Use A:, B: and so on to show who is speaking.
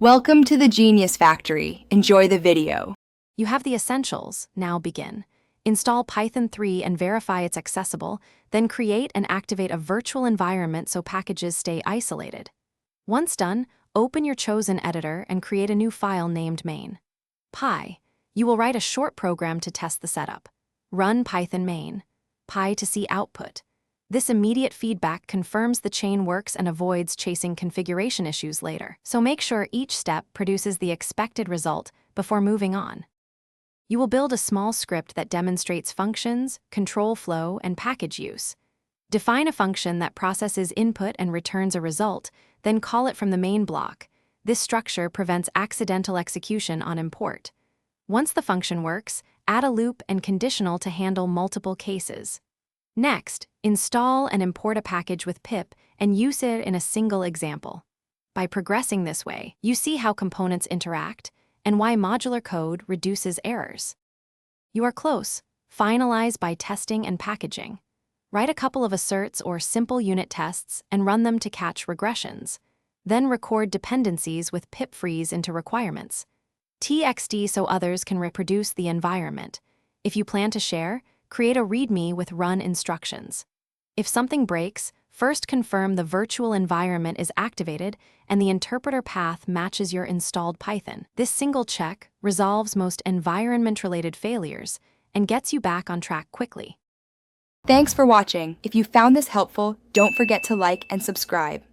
A: Welcome to the Genius Factory. Enjoy the video.
B: You have the essentials, now begin. Install Python 3 and verify it's accessible, then create and activate a virtual environment so packages stay isolated. Once done, open your chosen editor and create a new file named main.py. You will write a short program to test the setup. Run Python main.py to see output. This immediate feedback confirms the chain works and avoids chasing configuration issues later. So make sure each step produces the expected result before moving on. You will build a small script that demonstrates functions, control flow, and package use. Define a function that processes input and returns a result, then call it from the main block. This structure prevents accidental execution on import. Once the function works, add a loop and conditional to handle multiple cases. Next, install and import a package with pip and use it in a single example. By progressing this way, you see how components interact and why modular code reduces errors. You are close. Finalize by testing and packaging. Write a couple of asserts or simple unit tests and run them to catch regressions. Then record dependencies with pip freeze into requirements. TXT so others can reproduce the environment. If you plan to share, create a README with run instructions. If something breaks, first confirm the virtual environment is activated and the interpreter path matches your installed Python. This single check resolves most environment-related failures and gets you back on track quickly.
A: Thanks for watching. If you found this helpful, don't forget to like and subscribe.